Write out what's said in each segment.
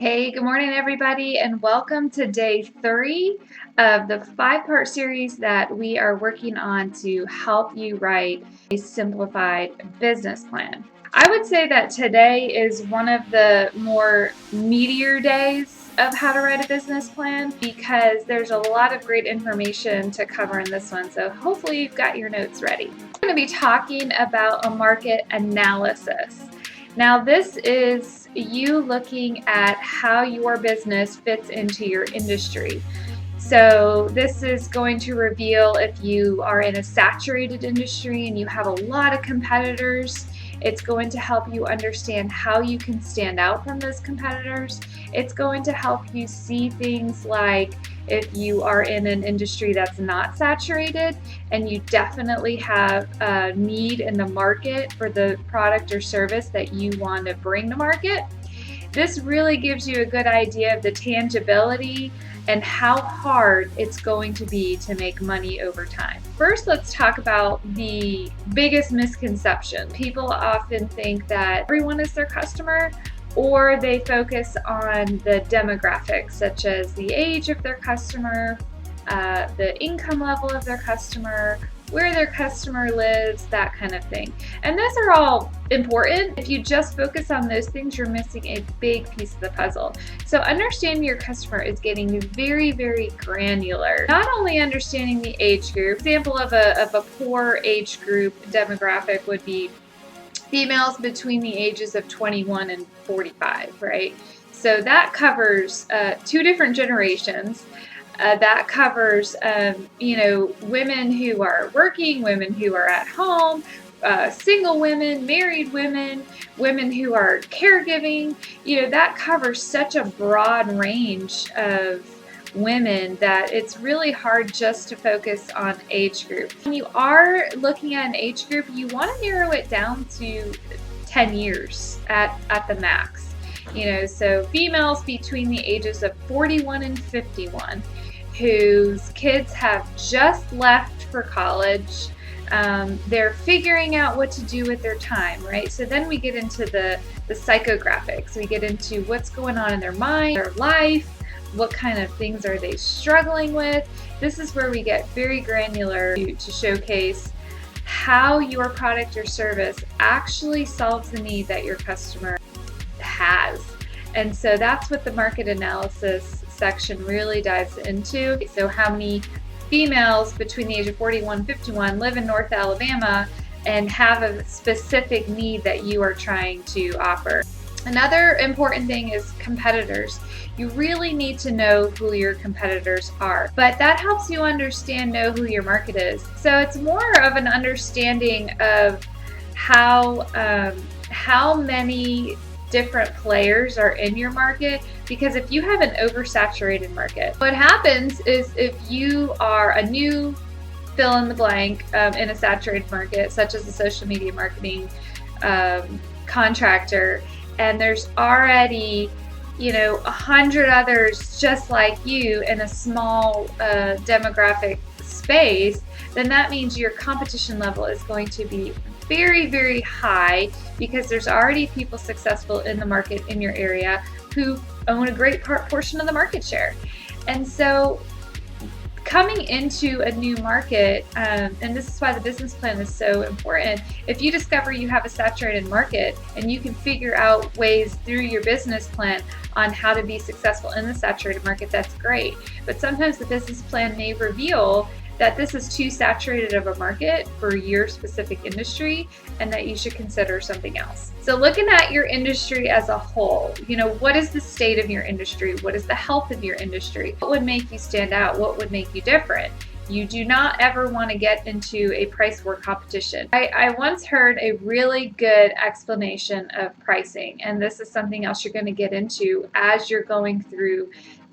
Hey, good morning, everybody, and welcome to day 3 of the 5-part series that we are working on to help you write a simplified business plan. I would say that today is one of the more meatier days of how to write a business plan because there's a lot of great information to cover in this one, so hopefully you've got your notes ready. We're going to be talking about a market analysis. Now, this is you looking at how your business fits into your industry. So this is going to reveal if you are in a saturated industry and you have a lot of competitors. It's going to help you understand how you can stand out from those competitors. It's going to help you see things like if you are in an industry that's not saturated and you definitely have a need in the market for the product or service that you want to bring to market. This really gives you a good idea of the tangibility and how hard it's going to be to make money over time. First, let's talk about the biggest misconception. People often think that everyone is their customer, or they focus on the demographics, such as the age of their customer, the income level of their customer, where their customer lives, that kind of thing. And those are all important. If you just focus on those things, you're missing a big piece of the puzzle. So understanding your customer is getting very, very granular. Not only understanding the age group. Example of a poor age group demographic would be females between the ages of 21 and 45, right? So that covers 2 different generations. That covers, women who are working, women who are at home, single women, married women, women who are caregiving. That covers such a broad range of women that it's really hard just to focus on age group. When you are looking at an age group, you want to narrow it down to 10 years at the max. So females between the ages of 41 and 51 whose kids have just left for college. They're figuring out what to do with their time, right? So then we get into the psychographics. We get into what's going on in their mind, their life, what kind of things are they struggling with. This is where we get very granular to showcase how your product or service actually solves the need that your customer has. And so that's what the market analysis section really dives into. So how many females between the age of 41 and 51 live in North Alabama and have a specific need that you are trying to offer. Another important thing is competitors. You really need to know who your competitors are, but that helps you know who your market is. So it's more of an understanding of how many different players are in your market, because if you have an oversaturated market, what happens is if you are a new fill in the blank in a saturated market, such as a social media marketing contractor, and there's already 100 others just like you in a small demographic space, then that means your competition level is going to be very, very high because there's already people successful in the market in your area who own a great portion of the market share. And so coming into a new market, and this is why the business plan is so important, if you discover you have a saturated market and you can figure out ways through your business plan on how to be successful in the saturated market, that's great. But sometimes the business plan may reveal that this is too saturated of a market for your specific industry and that you should consider something else. So looking at your industry as a whole, what is the state of your industry? What is the health of your industry? What would make you stand out? What would make you different? You do not ever want to get into a price war competition. I once heard a really good explanation of pricing, and this is something else you're going to get into as you're going through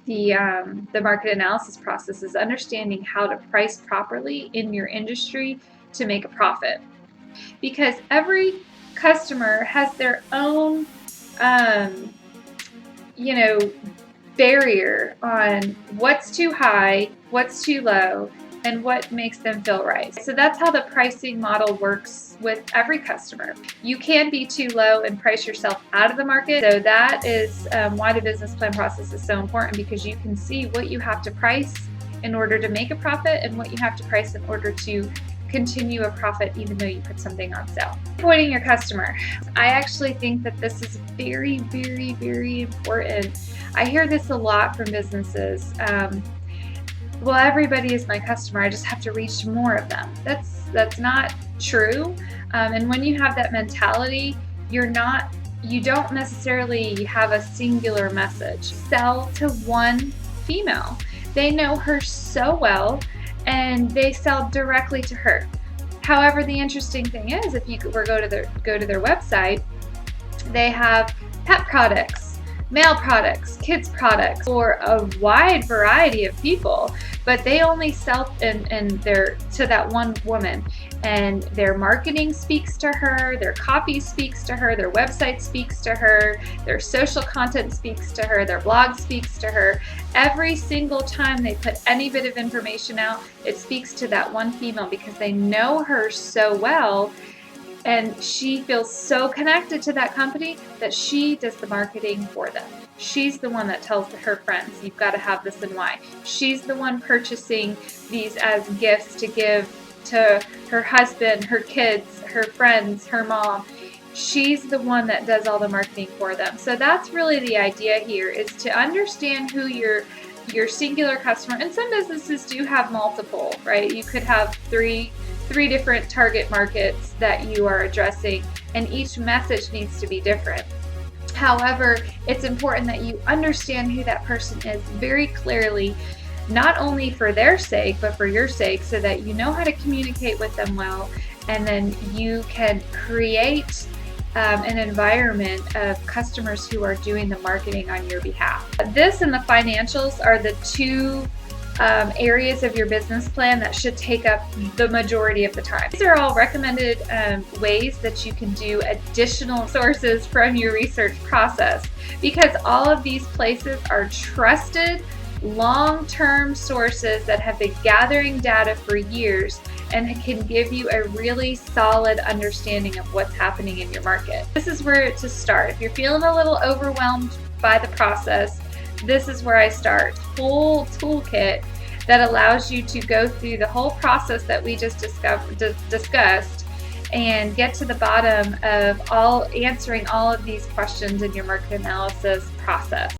the market analysis process, is understanding how to price properly in your industry to make a profit. Because every customer has their own, barrier on what's too high, what's too low, and what makes them feel right. So that's how the pricing model works with every customer. You can be too low and price yourself out of the market. So that is why the business plan process is so important, because you can see what you have to price in order to make a profit and what you have to price in order to continue a profit even though you put something on sale. Pointing your customer. I actually think that this is very, very, very important. I hear this a lot from businesses. Well, everybody is my customer. I just have to reach more of them. That's not true. And when you have that mentality, you don't necessarily have a singular message. Sell to one female. They know her so well, and they sell directly to her. However, the interesting thing is, if you go to their website, they have pet products, male products, kids products, for a wide variety of people, but they only sell to that one woman. And their marketing speaks to her, their copy speaks to her, their website speaks to her, their social content speaks to her, their blog speaks to her. Every single time they put any bit of information out, it speaks to that one female because they know her so well, and she feels so connected to that company that she does the marketing for them. She's the one that tells her friends, you've got to have this and why. She's the one purchasing these as gifts to give to her husband, her kids, her friends, her mom. She's the one that does all the marketing for them. So that's really the idea here, is to understand who your singular customer, and some businesses do have multiple, right? You could have three different target markets that you are addressing, and each message needs to be different. However, it's important that you understand who that person is very clearly, not only for their sake, but for your sake, so that you know how to communicate with them well, and then you can create an environment of customers who are doing the marketing on your behalf. This and the financials are the two areas of your business plan that should take up the majority of the time. These are all recommended ways that you can do additional sources from your research process, because all of these places are trusted, long-term sources that have been gathering data for years and can give you a really solid understanding of what's happening in your market. This is where to start. If you're feeling a little overwhelmed by the process, this is where I start. Full toolkit that allows you to go through the whole process that we just discussed and get to the bottom of answering all of these questions in your market analysis process.